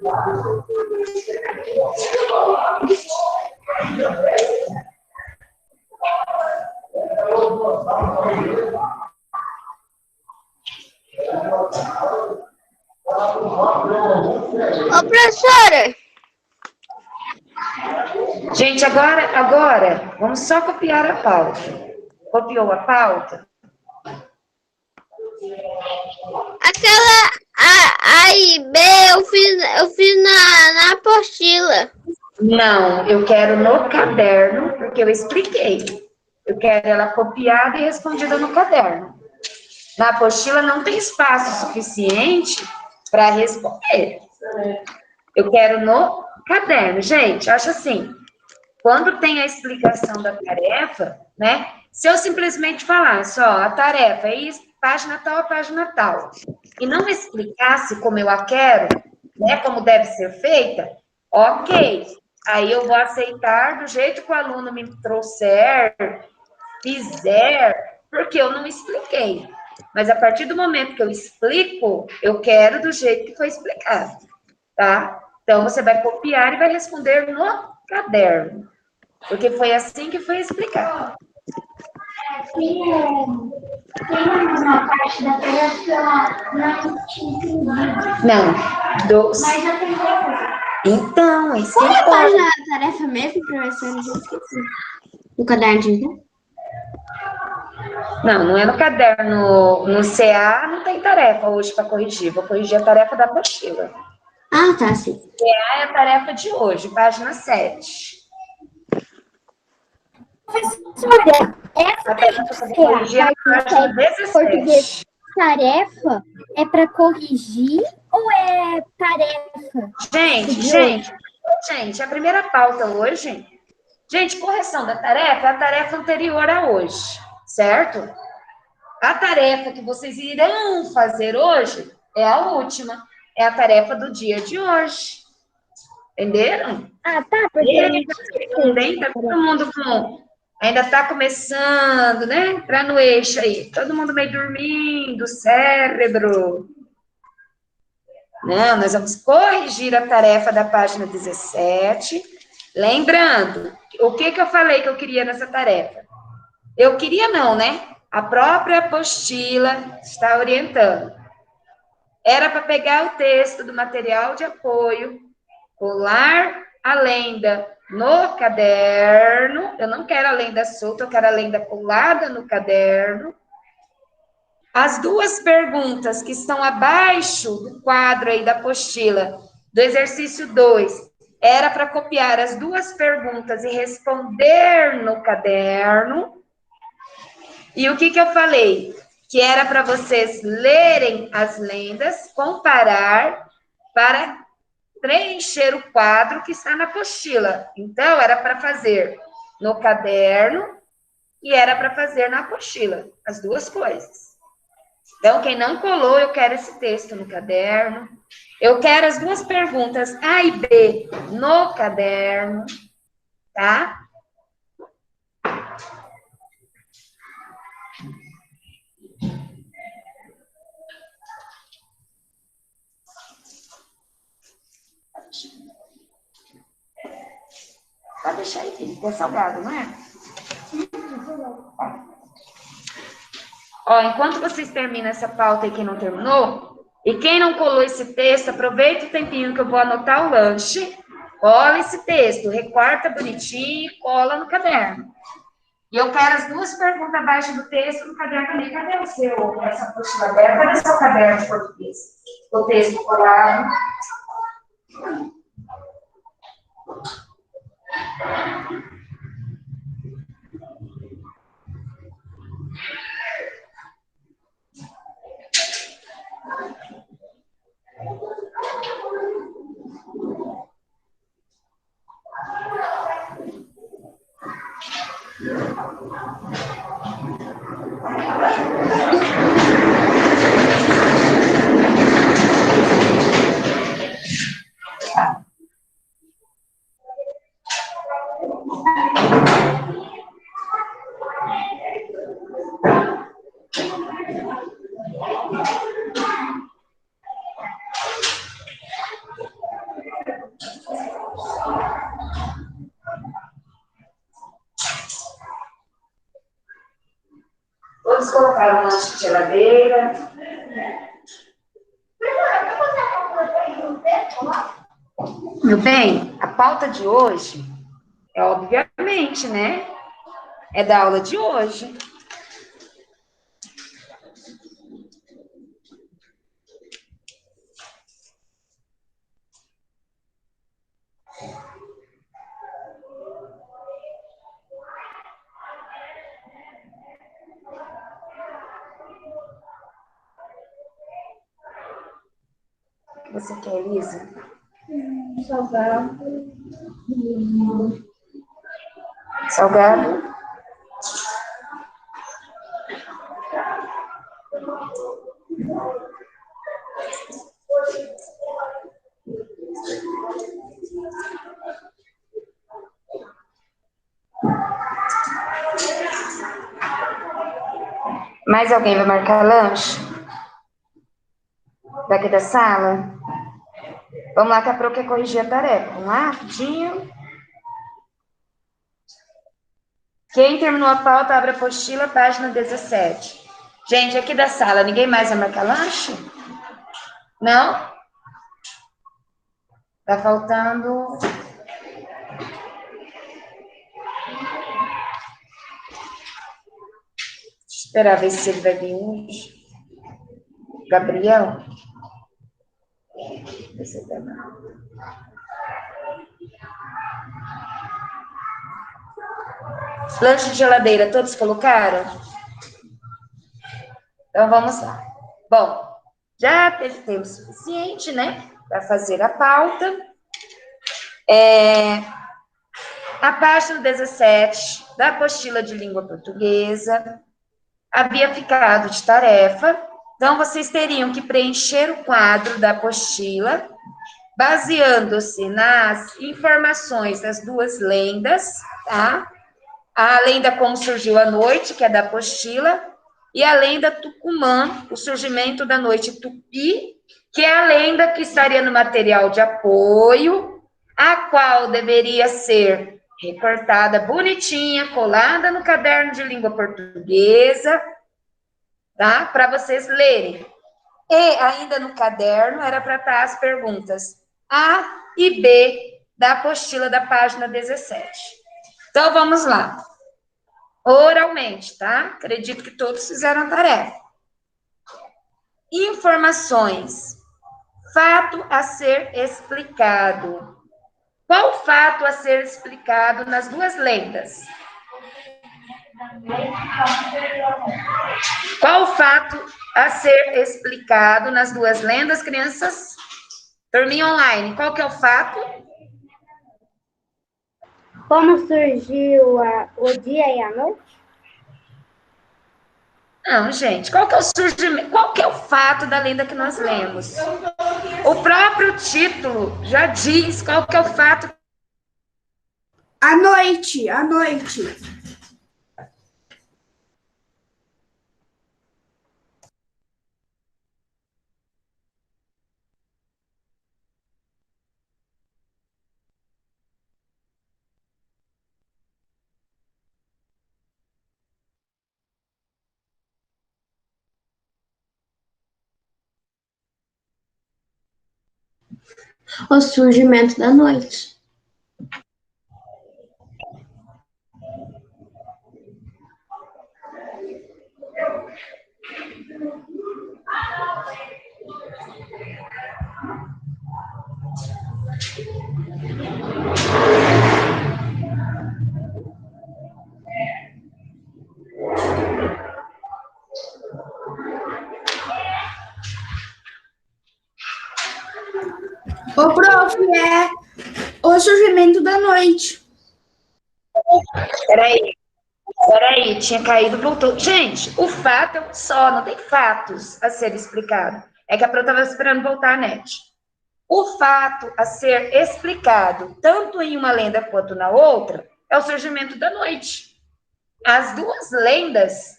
Ô, professora! Gente, agora, vamos só copiar a pauta. Copiou a pauta? Aquela A e B eu fiz na apostila. Não, eu quero no caderno, porque eu expliquei. Eu quero ela copiada e respondida no caderno. Na apostila não tem espaço suficiente para responder. Eu quero no caderno. Gente, acho assim, quando tem a explicação da tarefa, né? Se eu simplesmente falasse, ó, a tarefa é isso, página tal a página tal, e não explicasse como eu a quero, né, como deve ser feita, ok. Aí eu vou aceitar do jeito que o aluno me trouxer, fizer, porque eu não expliquei. Mas a partir do momento que eu explico, eu quero do jeito que foi explicado, tá? Então, você vai copiar e vai responder no caderno, porque foi assim que foi explicado. Tem uma parte da tarefa que eu não tinha entendido. Não, Mas já tem outra. Então, isso Qual é a importa. página da tarefa mesmo, professora? Eu já esqueci. No caderno de né? Não é no caderno. No CA não tem tarefa hoje para corrigir. Vou corrigir a tarefa da apostila. Ah, tá, sim. CA é a tarefa de hoje, página 7. Professora, essa Corrigir a página 17. português tarefa é para corrigir ou é tarefa? Gente, a primeira pauta hoje, gente, correção da tarefa é a tarefa anterior a hoje, certo? A tarefa que vocês irão fazer hoje é a última, é a tarefa do dia de hoje. Entenderam? Ah, tá, porque Tá todo mundo ainda está começando, né? Entrar no eixo aí. Todo mundo meio dormindo, cérebro. Não, nós vamos corrigir a tarefa da página 17. Lembrando, o que eu falei que eu queria nessa tarefa? Eu queria não, né? A própria apostila está orientando. Era para pegar o texto do material de apoio, colar a lenda no caderno. Eu não quero a lenda solta, eu quero a lenda colada no caderno. As duas perguntas que estão abaixo do quadro aí da apostila, do exercício 2, era para copiar as duas perguntas e responder no caderno. E o que eu falei? Que era para vocês lerem as lendas, comparar, para preencher o quadro que está na apostila. Então, era para fazer no caderno e era para fazer na apostila, as duas coisas. Então, quem não colou, eu quero esse texto no caderno. Eu quero as duas perguntas A e B no caderno, tá? Pode deixar aí, filho, é salgado, não é? Ó, enquanto vocês terminam essa pauta aí, quem não terminou, e quem não colou esse texto, aproveita o tempinho que eu vou anotar o lanche, cola esse texto, recorta bonitinho e cola no caderno. E eu quero as duas perguntas abaixo do texto no caderno também. Cadê o seu, essa apostila aberta? Cadê o seu caderno de português? O texto colado. colocaram um lanche de geladeira. Meu bem, a pauta de hoje é, obviamente, né? É da aula de hoje. O que você quer, Elisa? Salgado. Salgado? Mais alguém vai marcar lanche? Daqui da sala? Vamos lá que a Pro quer corrigir a tarefa. Vamos lá, rapidinho. Quem terminou a pauta, abre a apostila, página 17. Gente, aqui da sala, ninguém mais vai marcar lanche? Não? Tá faltando... Esperar ver se ele vai vir hoje. Gabriel? Lanche de geladeira, todos colocaram? Então, vamos lá. Bom, já teve tempo suficiente, né, para fazer a pauta. A página 17 da apostila de língua portuguesa havia ficado de tarefa, então vocês teriam que preencher o quadro da apostila, baseando-se nas informações das duas lendas, tá? A lenda Como Surgiu a Noite, que é da apostila, e a lenda Tucumã, o surgimento da noite tupi, que é a lenda que estaria no material de apoio, a qual deveria ser recortada bonitinha, colada no caderno de língua portuguesa, tá? Para vocês lerem. E ainda no caderno era para estar as perguntas A e B da apostila da página 17. Então, vamos lá. Oralmente, tá? Acredito que todos fizeram a tarefa. Informações. Fato a ser explicado. Qual fato a ser explicado nas duas lendas? Qual fato a ser explicado nas duas lendas, crianças? Turminha online, qual que é o fato? Como surgiu o dia e a noite? Não, gente, qual que é o surgimento? Qual que é o fato da lenda que nós lemos? O próprio título já diz qual que é o fato. À noite, à noite. O surgimento da noite. Ô, prof, é o surgimento da noite. Peraí, tinha caído, voltou. Gente, o fato é um só, não tem fatos a ser explicado. É que a Pro estava esperando voltar a net. O fato a ser explicado, tanto em uma lenda quanto na outra, é o surgimento da noite. As duas lendas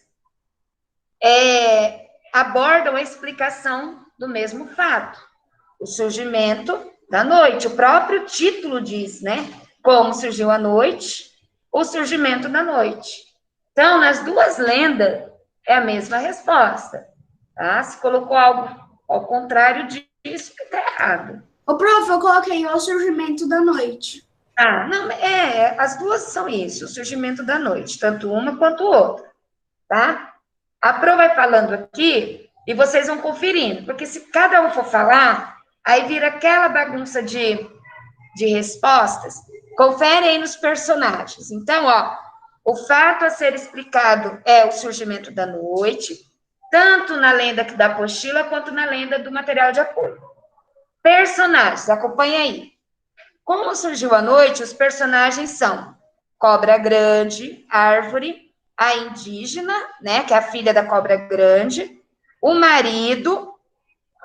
abordam a explicação do mesmo fato, o surgimento da noite. O próprio título diz, né? Como surgiu a noite, o surgimento da noite. Então, nas duas lendas, é a mesma resposta, tá? Se colocou algo ao contrário disso, está errado. Ô, prof, eu coloquei o surgimento da noite. Ah, não, as duas são isso, o surgimento da noite, tanto uma quanto outra, tá? A Pro vai falando aqui e vocês vão conferindo, porque se cada um for falar, aí vira aquela bagunça de respostas. Confere aí nos personagens. Então, ó, o fato a ser explicado é o surgimento da noite, tanto na lenda da apostila quanto na lenda do material de apoio. Personagens, acompanha aí. Como surgiu a noite, os personagens são Cobra Grande, Árvore, a indígena, né, que é a filha da Cobra Grande, o marido,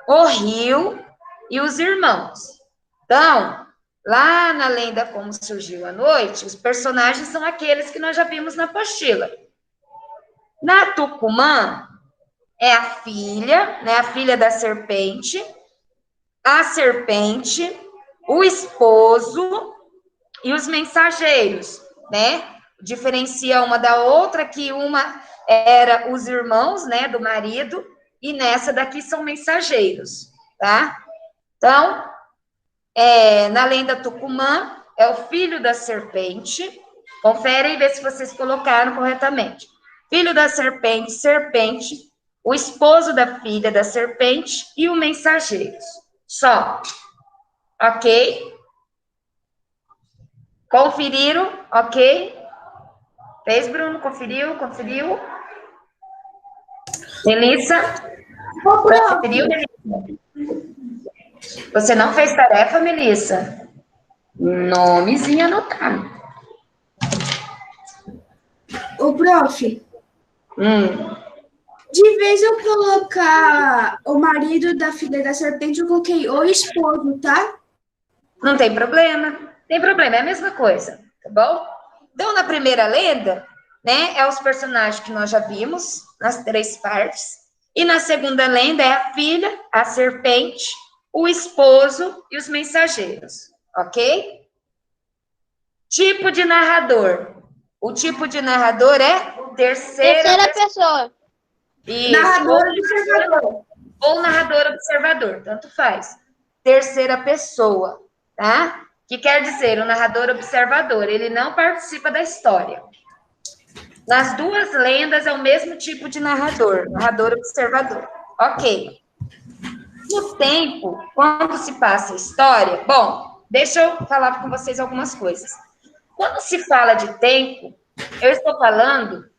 o rio e os irmãos. Então, lá na lenda Como Surgiu a Noite, os personagens são aqueles que nós já vimos na apostila. Na Tucumã, é a filha, né, a filha da serpente, a serpente, o esposo e os mensageiros, né? Diferencia uma da outra, que uma era os irmãos, né, do marido, e nessa daqui são mensageiros, tá? Então, na lenda Tucumã, é o filho da serpente. Confere e vê se vocês colocaram corretamente. Filho da serpente, serpente, o esposo da filha da serpente e o mensageiros. Só. Ok? Conferiram? Ok? Fez, Bruno? Conferiu? Conferiu? Melissa? Ô, prof, Conferiu, Melissa? Você não fez tarefa, Melissa? Nomezinho anotado. ô, prof, Hum. de vez eu colocar o marido da filha da serpente, eu coloquei o esposo, tá? Não tem problema. Tem problema, é a mesma coisa, tá bom? Então, na primeira lenda, né, é os personagens que nós já vimos, nas 3 partes. E na segunda lenda é a filha, a serpente, o esposo e os mensageiros, ok? Tipo de narrador. O tipo de narrador é Terceira pessoa. Isso. Narrador observador. Ou narrador observador, tanto faz. Terceira pessoa, tá? Que quer dizer, o narrador observador, ele não participa da história. Nas 2 lendas é o mesmo tipo de narrador, narrador observador. Ok. No tempo, quando se passa a história, bom, deixa eu falar com vocês algumas coisas. Quando se fala de tempo, eu estou falando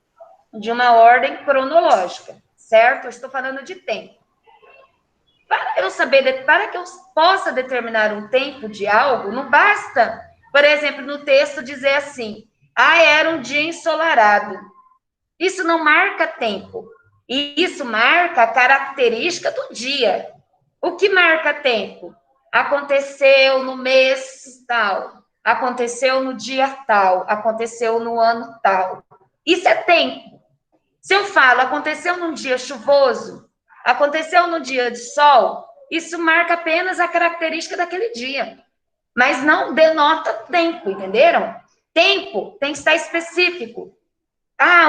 de uma ordem cronológica, certo? Eu estou falando de tempo. Para que eu possa determinar um tempo de algo, não basta, por exemplo, no texto dizer assim, era um dia ensolarado. Isso não marca tempo. E isso marca a característica do dia. O que marca tempo? Aconteceu no mês tal, aconteceu no dia tal, aconteceu no ano tal. Isso é tempo. Se eu falo, aconteceu num dia chuvoso, aconteceu no dia de sol, isso marca apenas a característica daquele dia, mas não denota tempo, entenderam? Tempo tem que estar específico.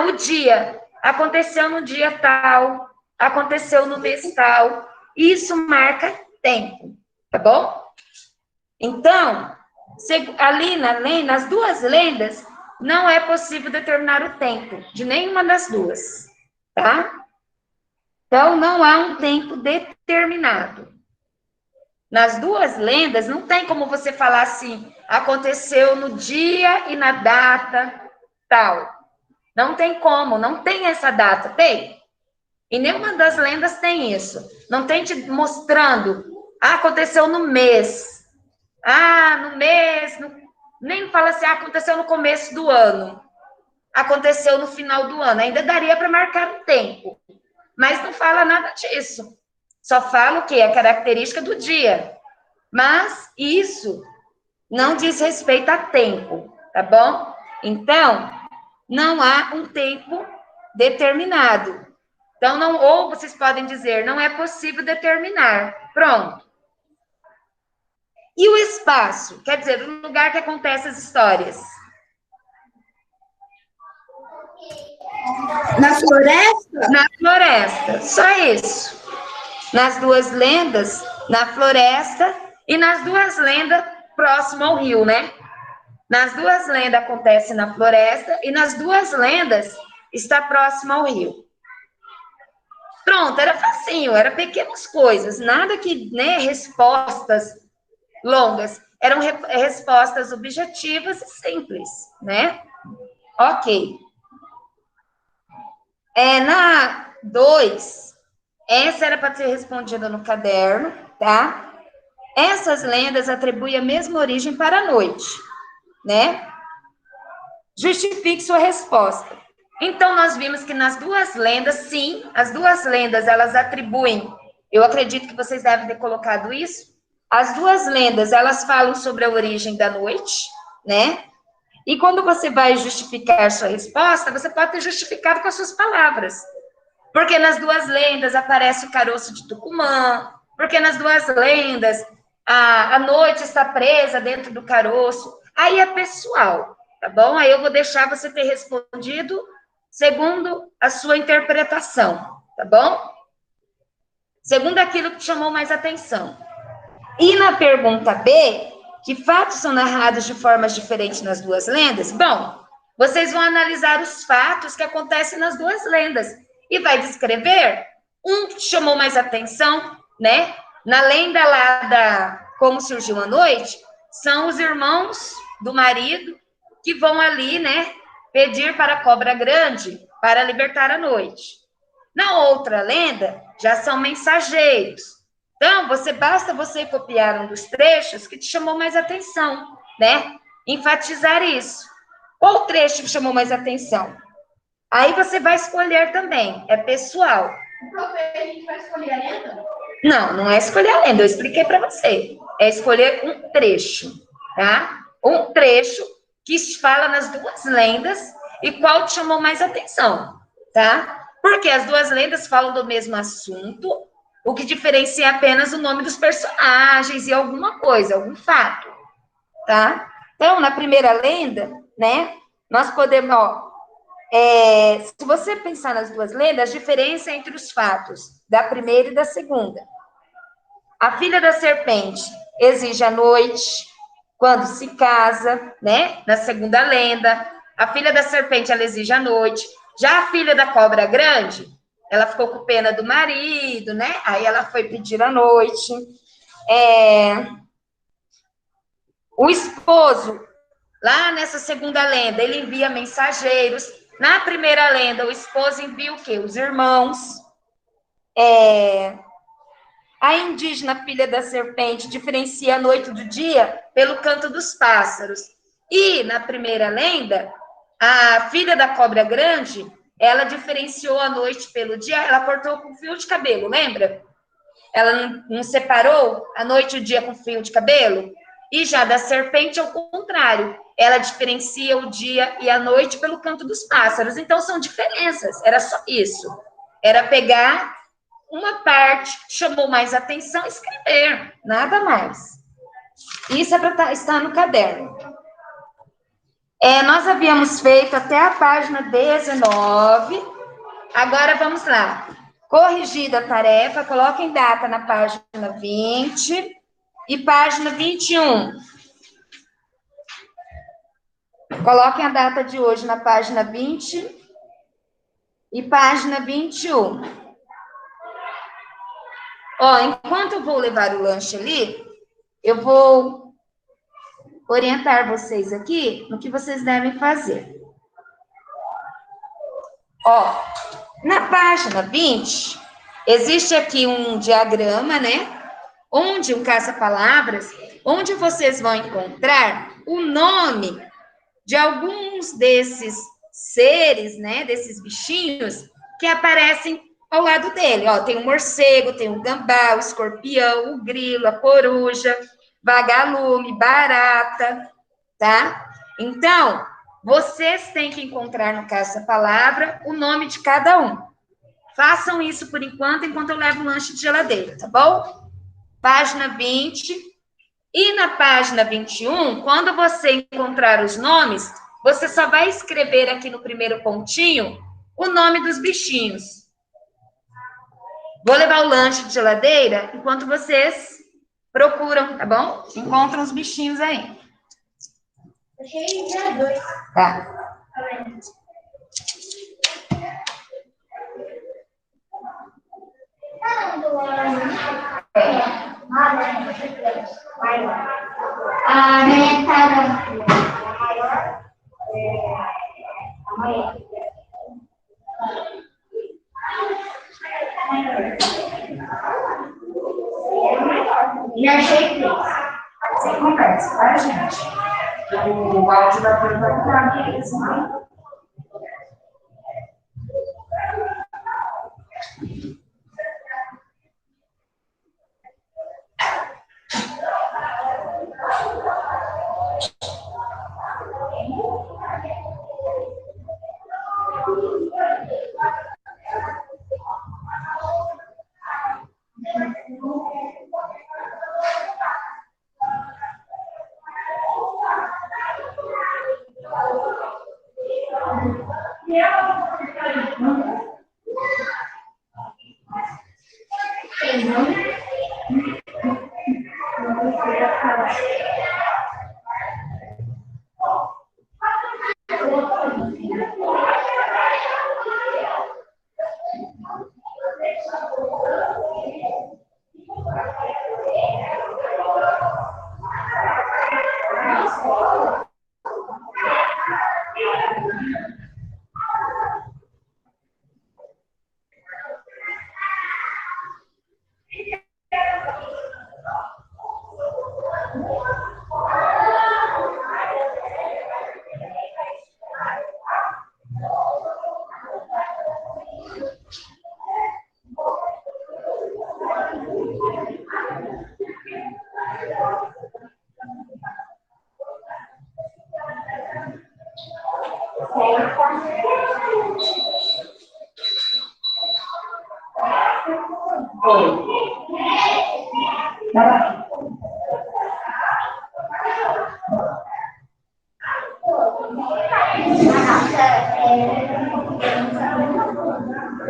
O dia aconteceu no dia tal, aconteceu no mês tal, isso marca tempo, tá bom? Então, ali nas 2 lendas, não é possível determinar o tempo de nenhuma das 2, tá? Então, não há um tempo determinado. Nas 2 lendas, não tem como você falar assim, aconteceu no dia e na data tal. Não tem como, não tem essa data, tem? E nenhuma das lendas tem isso. Não tem te mostrando, aconteceu no mês. No mês, nem fala assim, aconteceu no começo do ano. Aconteceu no final do ano. Ainda daria para marcar o tempo. Mas não fala nada disso. Só fala o quê? A característica do dia. Mas isso não diz respeito a tempo, tá bom? Então, não há um tempo determinado. Então, ou vocês podem dizer, não é possível determinar. Pronto. E o espaço? Quer dizer, o lugar que acontecem as histórias. Na floresta? Na floresta, só isso. Nas duas lendas, na floresta, e nas duas lendas próximo ao rio, né? Nas duas lendas acontece na floresta, e nas duas lendas está próximo ao rio. Pronto, era facinho, era pequenas coisas, nada que, né, respostas longas, eram respostas objetivas e simples, né? Ok. Na 2, essa era para ser respondida no caderno, tá? Essas lendas atribuem a mesma origem para a noite, né? Justifique sua resposta. Então, nós vimos que nas duas lendas, sim, as duas lendas, elas atribuem, eu acredito que vocês devem ter colocado isso, as duas lendas, elas falam sobre a origem da noite, né? E quando você vai justificar sua resposta, você pode ter justificado com as suas palavras. Porque nas duas lendas aparece o caroço de Tucumã, porque nas duas lendas a noite está presa dentro do caroço. Aí é pessoal, tá bom? Aí eu vou deixar você ter respondido segundo a sua interpretação, tá bom? Segundo aquilo que te chamou mais atenção. E na pergunta B, que fatos são narrados de formas diferentes nas duas lendas? Bom, vocês vão analisar os fatos que acontecem nas duas lendas e vai descrever um que te chamou mais atenção, né? Na lenda lá da Como Surgiu a Noite, são os irmãos do marido que vão ali, né, pedir para a cobra grande para libertar a noite. Na outra lenda, já são mensageiros. Então, basta você copiar um dos trechos que te chamou mais atenção, né? Enfatizar isso. Qual trecho que chamou mais atenção? Aí você vai escolher também, é pessoal. A gente vai escolher a lenda? Não, não é escolher a lenda, eu expliquei para você. É escolher um trecho, tá? Um trecho que fala nas duas lendas e qual te chamou mais atenção, tá? Porque as duas lendas falam do mesmo assunto, o que diferencia apenas o nome dos personagens e alguma coisa, algum fato, tá? Então, na primeira lenda, né, nós podemos, se você pensar nas duas lendas, a diferença entre os fatos da primeira e da segunda. A filha da serpente exige a noite quando se casa, né? Na segunda lenda, a filha da serpente, ela exige a noite. Já a filha da cobra grande, ela ficou com pena do marido, né? Aí ela foi pedir a noite. O esposo, lá nessa segunda lenda, ele envia mensageiros. Na primeira lenda, o esposo envia o quê? Os irmãos. A indígena filha da serpente diferencia a noite do dia pelo canto dos pássaros. E, na primeira lenda, a filha da cobra grande, ela diferenciou a noite pelo dia, ela cortou com fio de cabelo, lembra? Ela não separou a noite e o dia com fio de cabelo? E já da serpente, ao contrário, ela diferencia o dia e a noite pelo canto dos pássaros. Então, são diferenças, era só isso. Era pegar uma parte que chamou mais atenção e escrever, nada mais. Isso é para estar no caderno. Nós havíamos feito até a página 19, agora vamos lá. Corrigida a tarefa, coloquem data na página 20 e página 21. Coloquem a data de hoje na página 20 e página 21. Enquanto eu vou levar o lanche ali, eu vou orientar vocês aqui no que vocês devem fazer. Na página 20, existe aqui um diagrama, né? Onde um caça-palavras, onde vocês vão encontrar o nome de alguns desses seres, né? Desses bichinhos que aparecem ao lado dele. Tem o morcego, tem o gambá, o escorpião, o grilo, a coruja, vagalume, barata, tá? Então, vocês têm que encontrar no caça-palavra o nome de cada um. Façam isso por enquanto eu levo o lanche de geladeira, tá bom? Página 20. E na página 21, quando você encontrar os nomes, você só vai escrever aqui no primeiro pontinho o nome dos bichinhos. Vou levar o lanche de geladeira enquanto vocês procuram, tá bom? Encontram os bichinhos aí. Achei já 2. Tá. A minha cara. Já achei 3. Sem conversa, tá, gente? O áudio da turma vai ficar mesmo, né?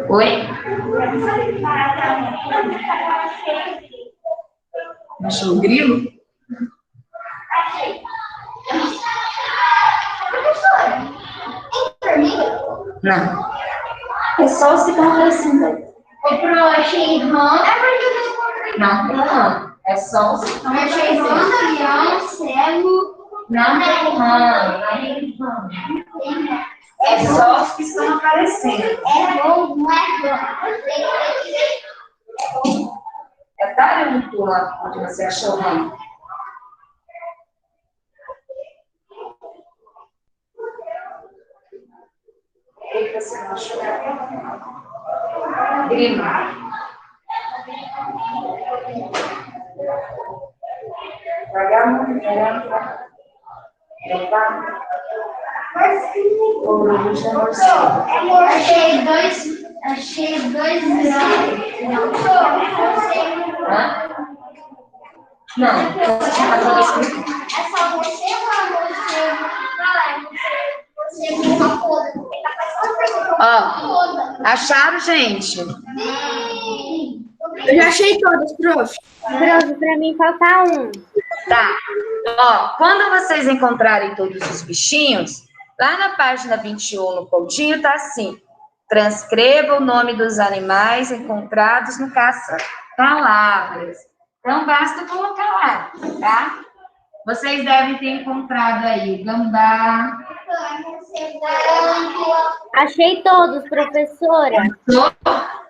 Oi? Achou o grilo? Não. É só os que estão aparecendo aí. Eu achei rã. Não. É só os que estão Eu achei rã, leão, cego. Não tem rã. É só os que estão aparecendo. É bom, não é rã. É tarântula onde você achou rã. O que você não achou? Grilo. Vagabundo. Achei dois leões. Não, você tinha razão escrito. É só você ou você? Você com uma coda. Ó, acharam, gente? Eu já achei todas, prof. Prof, pra mim falta um. Tá. Ó, quando vocês encontrarem todos os bichinhos, lá na página 21, no pontinho, tá assim. Transcreva o nome dos animais encontrados no caça-palavras. Então, basta colocar lá, tá? Vocês devem ter encontrado aí o gambá. Achei todos, professora.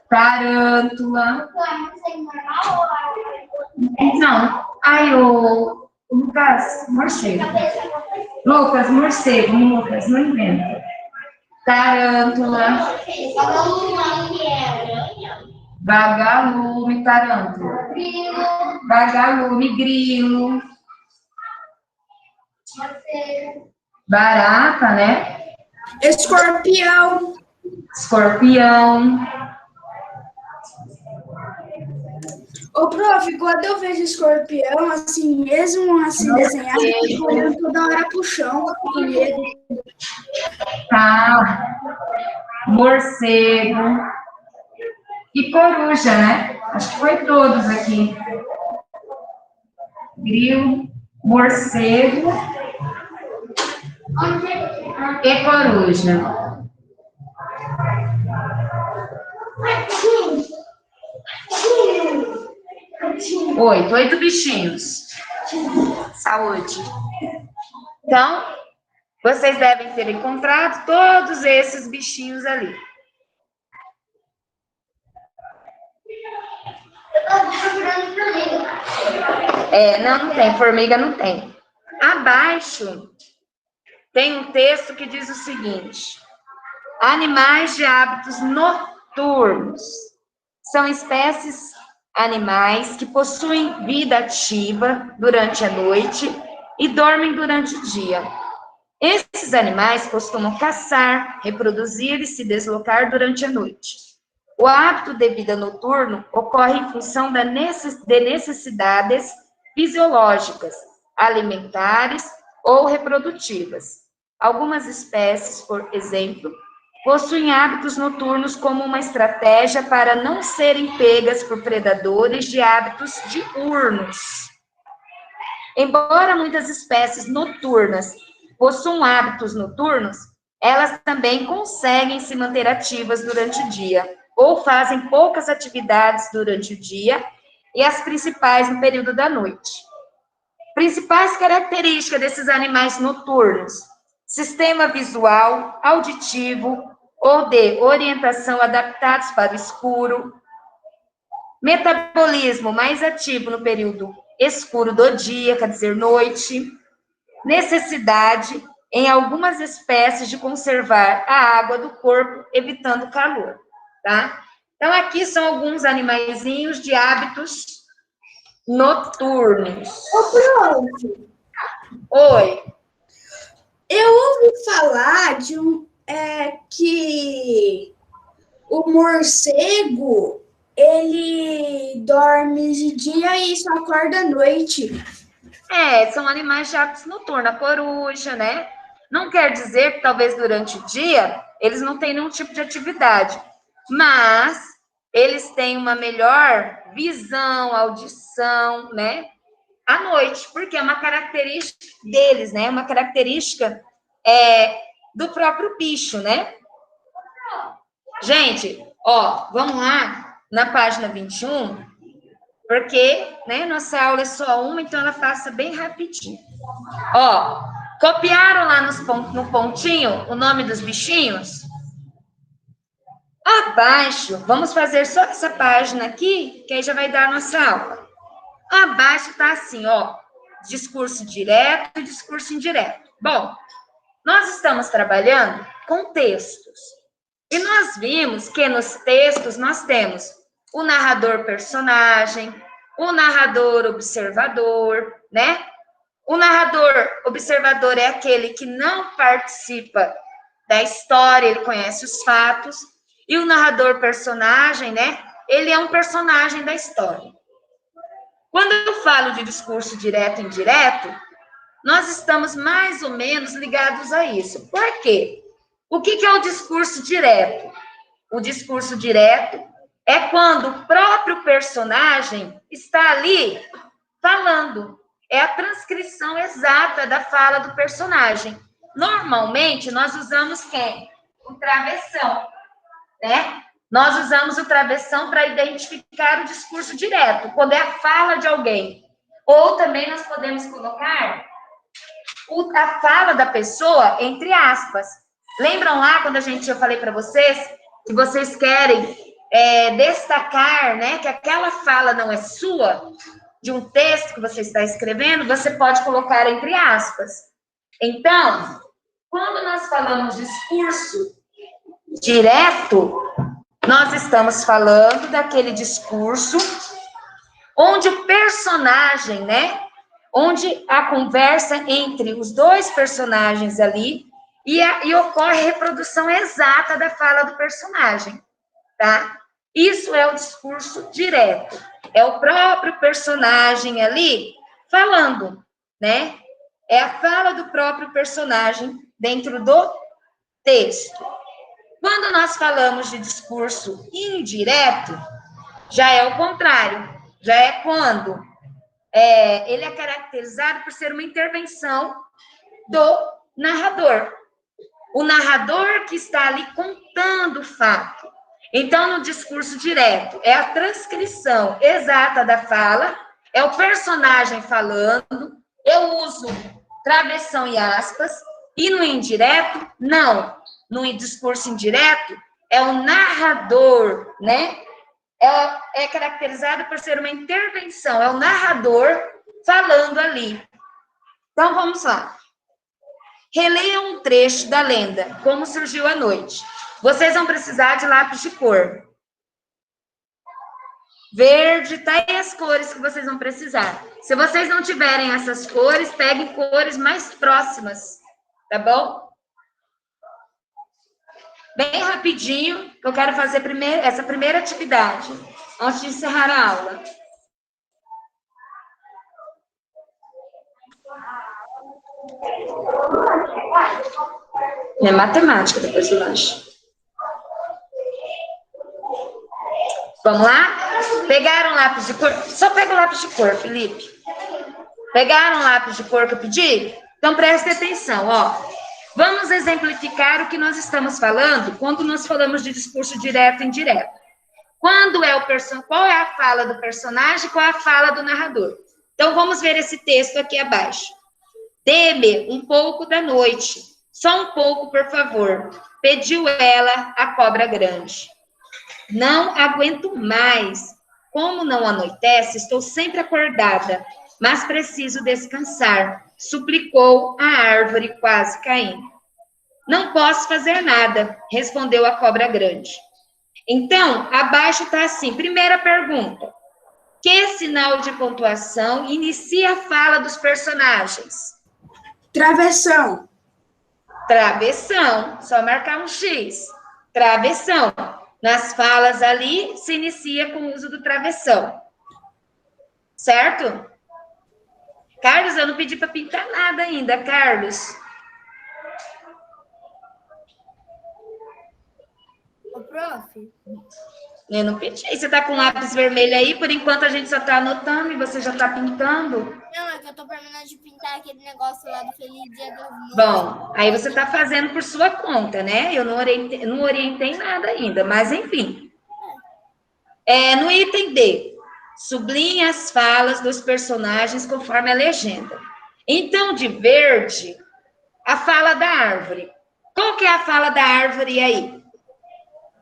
Tarântula. Não. Ai, o Lucas, morcego. Lucas, morcego. Lucas, não inventa. Tarântula. Vagalume, tarântula. Vagalume, grilo. Barata, né? Escorpião. Escorpião. Ô, prof, quando eu vejo escorpião, assim, mesmo assim, desenhado, eu fico olhando toda hora pro chão, com medo. Tá. morcego e coruja, né? Acho que foi todos aqui. Grilo, morcego e coruja. Oito bichinhos. Saúde. Então, vocês devem ter encontrado todos esses bichinhos ali. Não tem, formiga não tem. Abaixo tem um texto que diz o seguinte: animais de hábitos noturnos são espécies animais que possuem vida ativa durante a noite e dormem durante o dia. Esses animais costumam caçar, reproduzir e se deslocar durante a noite. O hábito de vida noturno ocorre em função de necessidades fisiológicas, alimentares ou reprodutivas. Algumas espécies, por exemplo, possuem hábitos noturnos como uma estratégia para não serem pegas por predadores de hábitos diurnos. Embora muitas espécies noturnas possuam hábitos noturnos, elas também conseguem se manter ativas durante o dia, ou fazem poucas atividades durante o dia e as principais no período da noite. Principais características desses animais noturnos: sistema visual, auditivo ou de orientação adaptados para o escuro, metabolismo mais ativo no período escuro do dia, quer dizer, noite, necessidade em algumas espécies de conservar a água do corpo, evitando calor, tá? Então, aqui são alguns animaizinhos de hábitos noturnos. Pronto. Oi. Eu ouvi falar de que o morcego, ele dorme de dia e só acorda à noite. São animais de hábitos noturnos, a coruja, né? Não quer dizer que talvez durante o dia eles não tenham nenhum tipo de atividade, mas eles têm uma melhor visão, audição, né? À noite, porque é uma característica deles, né? Uma característica do próprio bicho, né? Gente, ó, vamos lá na página 21, porque, né, nossa aula é só uma, então ela passa bem rapidinho. Ó, copiaram lá no pontinho o nome dos bichinhos? Abaixo, vamos fazer só essa página aqui, que aí já vai dar a nossa aula. Abaixo tá assim, ó, discurso direto e discurso indireto. Bom, nós estamos trabalhando com textos. E nós vimos que nos textos nós temos o narrador personagem, o narrador observador, né? O narrador observador é aquele que não participa da história, ele conhece os fatos. E o narrador personagem, né? Ele é um personagem da história. Quando eu falo de discurso direto e indireto, nós estamos mais ou menos ligados a isso. Por quê? O que é o discurso direto? O discurso direto é quando o próprio personagem está ali falando. É a transcrição exata da fala do personagem. Normalmente, nós usamos quem? O travessão, né? Nós usamos o travessão para identificar o discurso direto, quando é a fala de alguém. Ou também nós podemos colocar a fala da pessoa entre aspas. Lembram lá quando eu falei para vocês que vocês querem destacar, né, que aquela fala não é sua, de um texto que você está escrevendo, você pode colocar entre aspas. Então, quando nós falamos discurso direto, nós estamos falando daquele discurso onde o personagem, né, onde a conversa entre os dois personagens ali e ocorre a reprodução exata da fala do personagem, tá? Isso é o discurso direto. É o próprio personagem ali falando, né? É a fala do próprio personagem dentro do texto. Quando nós falamos de discurso indireto, já é o contrário. Já é quando ele é caracterizado por ser uma intervenção do narrador. O narrador que está ali contando o fato. Então, no discurso direto, é a transcrição exata da fala, é o personagem falando, eu uso travessão e aspas, e no indireto, não. No discurso indireto, é o narrador, né? É caracterizado por ser uma intervenção, é o narrador falando ali. Então, vamos lá. Releiam um trecho da lenda, Como Surgiu a Noite. Vocês vão precisar de lápis de cor. Verde, tá aí as cores que vocês vão precisar. Se vocês não tiverem essas cores, peguem cores mais próximas, tá bom? Bem rapidinho, que eu quero fazer essa primeira atividade, antes de encerrar a aula. É matemática depois do lanche. Vamos lá? Pegaram lápis de cor? Só pega o lápis de cor, Felipe. Pegaram o lápis de cor que eu pedi? Então, preste atenção, ó. Vamos exemplificar o que nós estamos falando quando nós falamos de discurso direto e indireto. Qual é a fala do personagem, qual é a fala do narrador? Então, vamos ver esse texto aqui abaixo. Dê-me um pouco da noite, só um pouco, por favor, pediu ela a cobra grande. Não aguento mais. Como não anoitece, estou sempre acordada, mas preciso descansar, suplicou a árvore quase caindo. Não posso fazer nada, respondeu a cobra grande. Então, abaixo está assim, primeira pergunta. Que sinal de pontuação inicia a fala dos personagens? Travessão. Travessão, só marcar um X. Travessão. Nas falas ali, se inicia com o uso do travessão. Certo? Carlos, eu não pedi para pintar nada ainda, Carlos. Ô, prof. Eu não pedi. Você está com lápis vermelho aí? Por enquanto a gente só está anotando e você já está pintando? Não, é que eu tô terminando de pintar aquele negócio lá do Feliz Dia das Mães. Bom, aí você está fazendo por sua conta, né? Eu não orientei nada ainda, mas enfim. No item D, sublinhe as falas dos personagens conforme a legenda. Então, de verde, a fala da árvore. Qual que é a fala da árvore aí?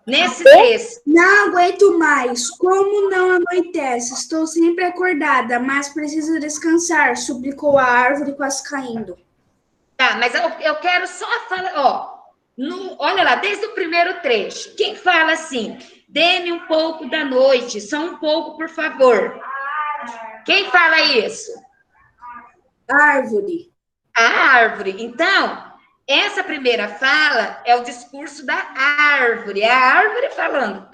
Nesse texto. Não aguento mais. Como não anoitece? Estou sempre acordada, mas preciso descansar, suplicou a árvore quase caindo. Tá, mas eu quero só a fala, ó. Olha lá, desde o primeiro trecho. Quem fala assim? Dê-me um pouco da noite, só um pouco, por favor. Quem fala isso? Árvore. A árvore. Então, essa primeira fala é o discurso da árvore. É a árvore falando.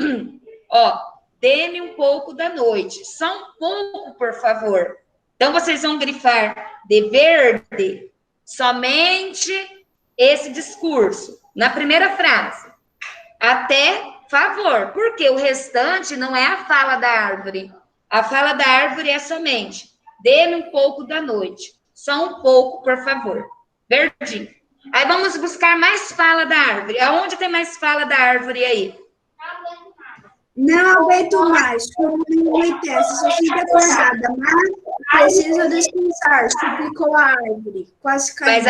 Ó, dê-me um pouco da noite, só um pouco, por favor. Então, vocês vão grifar de verde somente esse discurso. Na primeira frase. Até favor. Porque o restante não é a fala da árvore. A fala da árvore é somente dê-me um pouco da noite. Só um pouco, por favor. Verdinho. Aí vamos buscar mais fala da árvore. Aonde tem mais fala da árvore aí? Não aguento mais. Como não anoitece? Estou sempre acordada, mas preciso descansar, suplicou a árvore. Quase caindo.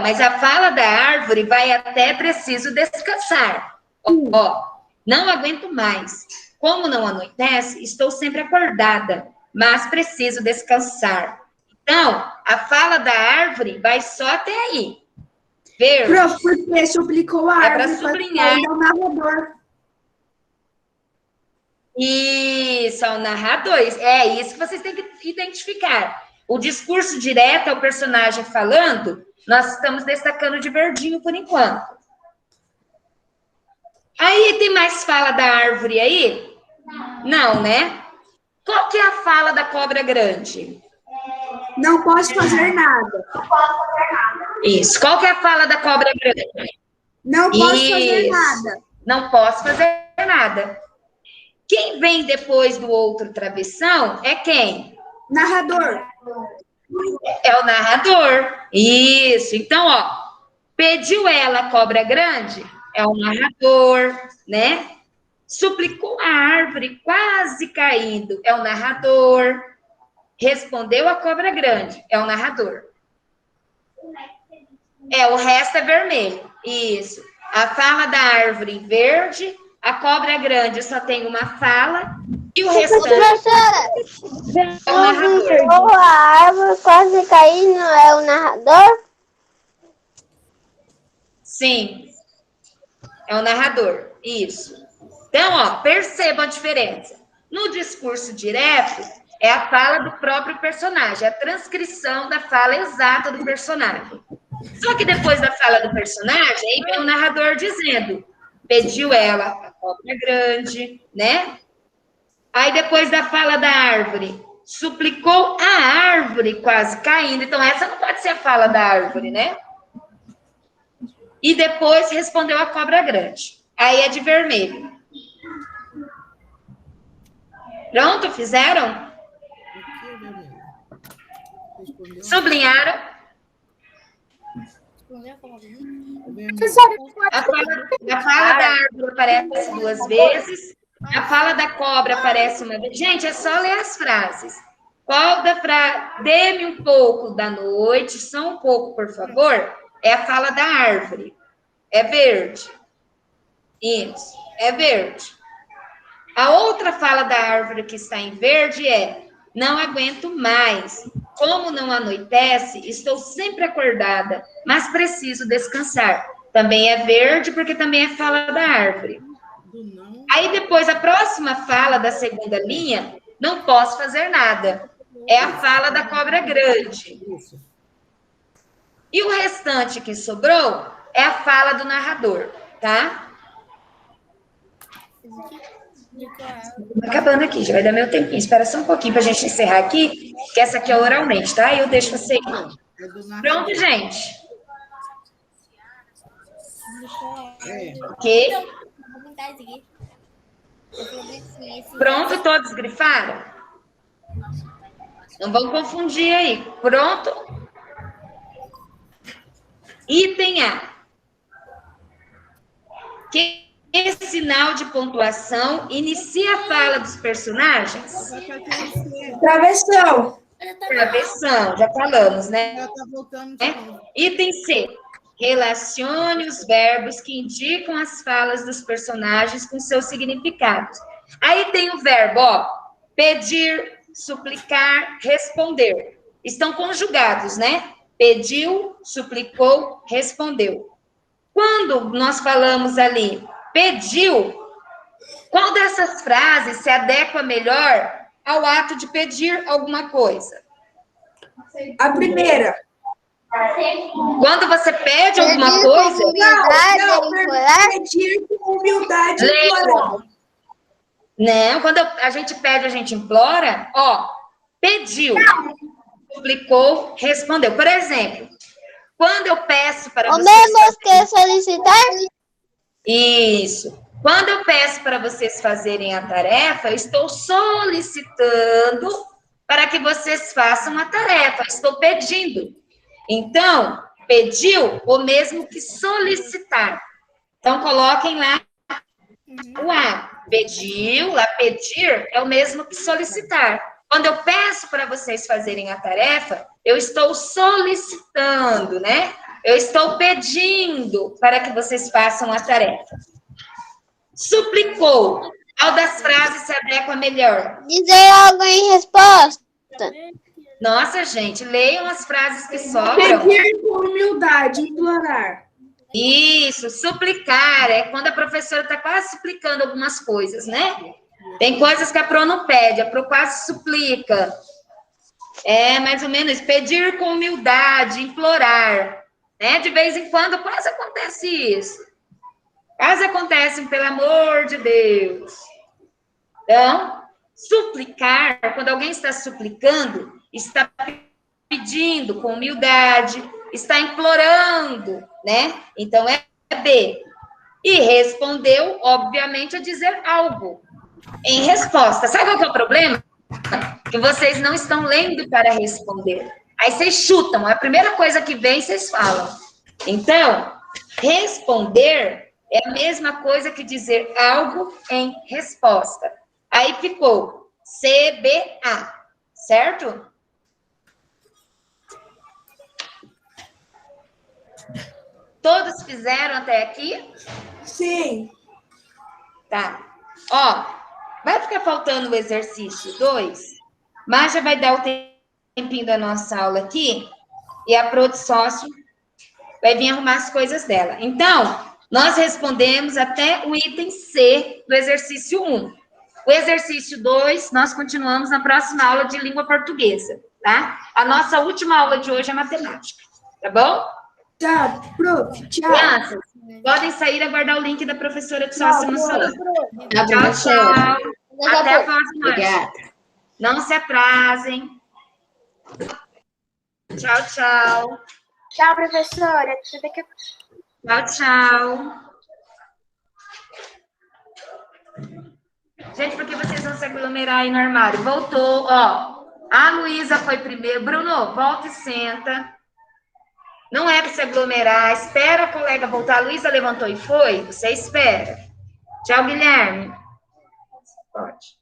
Mas a fala da árvore vai até preciso descansar. Ó, não aguento mais. Como não anoitece, estou sempre acordada, mas preciso descansar. Então, a fala da árvore vai só até aí. Verde. Prof, porque suplicou a árvore. É para sublinhar. O narrador. Isso, é o narrador. É isso que vocês têm que identificar. O discurso direto é o personagem falando, nós estamos destacando de verdinho por enquanto. Aí tem mais fala da árvore aí? Não, né? Qual que é a fala da cobra grande? Não posso fazer nada. Isso. Qual que é a fala da cobra grande? Não posso fazer Isso. nada. Não posso fazer nada. Quem vem depois do outro travessão é quem? Narrador. É o narrador. Isso. Então, ó, pediu ela a cobra grande, é o narrador, né? Suplicou a árvore quase caindo, é o narrador. Respondeu a cobra grande, é o narrador. O resto é vermelho. Isso. A fala da árvore verde, a cobra grande só tem uma fala, e o restante é o narrador. A árvore quase caindo é o narrador? Sim, é o narrador. Isso. Então, ó, perceba a diferença. No discurso direto, é a fala do próprio personagem, a transcrição da fala exata do personagem. Só que depois da fala do personagem, aí vem o narrador dizendo, pediu ela a cobra grande, né? Aí depois da fala da árvore, suplicou a árvore quase caindo. Então essa não pode ser a fala da árvore, né? E depois respondeu a cobra grande. Aí é de vermelho. Pronto, fizeram? Sublinharam? A fala da árvore aparece 2 vezes, a fala da cobra aparece uma vez. Gente, é só ler as frases. Qual da frase? Dê-me um pouco da noite, só um pouco, por favor. É a fala da árvore. É verde. Isso, é verde. A outra fala da árvore que está em verde é: não aguento mais. Como não anoitece, estou sempre acordada, mas preciso descansar. Também é verde, porque também é fala da árvore. Aí depois, a próxima fala da segunda linha, não posso fazer nada. É a fala da cobra grande. E o restante que sobrou é a fala do narrador, tá? Acabando aqui, já vai dar meu tempinho. Espera só um pouquinho para a gente encerrar aqui, que essa aqui é oralmente, tá? Eu deixo você ir. Pronto, gente? Ok? Pronto, todos grifaram? Não vão confundir aí. Pronto? Item A. Que sinal de pontuação inicia a fala dos personagens? Travessão. Travessão, já falamos, né? Item C. Relacione os verbos que indicam as falas dos personagens com seus significados. Aí tem o verbo, ó, pedir, suplicar, responder. Estão conjugados, né? Pediu, suplicou, respondeu. Quando nós falamos ali, pediu, qual dessas frases se adequa melhor ao ato de pedir alguma coisa? A primeira. Quando você pede alguma coisa... Pedir com humildade e implorar. Não, quando a gente pede, a gente implora, ó, pediu, suplicou, respondeu. Por exemplo, quando eu peço para vocês... O mesmo que solicitar? Isso. Quando eu peço para vocês fazerem a tarefa, eu estou solicitando para que vocês façam a tarefa. Estou pedindo. Então, pediu o mesmo que solicitar. Então, coloquem lá o A. Pediu, lá pedir é o mesmo que solicitar. Quando eu peço para vocês fazerem a tarefa, eu estou solicitando, né? Eu estou pedindo para que vocês façam a tarefa. Suplicou. Qual das frases se adequa melhor? Dizer algo em resposta. Nossa, gente, leiam as frases que sobram. Pedir com humildade, implorar. Isso, suplicar, é quando a professora está quase suplicando algumas coisas, né? Tem coisas que a Pro não pede, a Pro quase suplica. É mais ou menos isso, pedir com humildade, implorar, né? De vez em quando quase acontece isso. Quase acontece, pelo amor de Deus. Então, suplicar, quando alguém está suplicando, está pedindo com humildade, está implorando, né? Então, é B. E respondeu, obviamente, a dizer algo em resposta. Sabe qual que é o problema? Que vocês não estão lendo para responder. Aí vocês chutam, a primeira coisa que vem, vocês falam. Então, responder é a mesma coisa que dizer algo em resposta. Aí ficou CBA, certo? Todos fizeram até aqui? Sim. Tá. Ó, vai ficar faltando o exercício 2, mas já vai dar o tempinho da nossa aula aqui, e a Pro de Sócio vai vir arrumar as coisas dela. Então, nós respondemos até o item C do exercício 1. O exercício 2, nós continuamos na próxima aula de língua portuguesa, tá? A nossa última aula de hoje é matemática, tá bom? Tá, prof. Tchau. Crianças, podem sair e aguardar o link da professora de sócio no salão. Tá, Tchau, professora. tchau. Até a próxima. Obrigada. Não se atrasem. Tchau, tchau. Tchau, professora. Tchau, tchau. Gente, por que vocês vão se aglomerar aí no armário? Voltou, ó. A Luísa foi primeiro. Bruno, volta e senta. Não é para se aglomerar. Espera a colega voltar. A Luísa levantou e foi. Você espera. Tchau, Guilherme. Pode.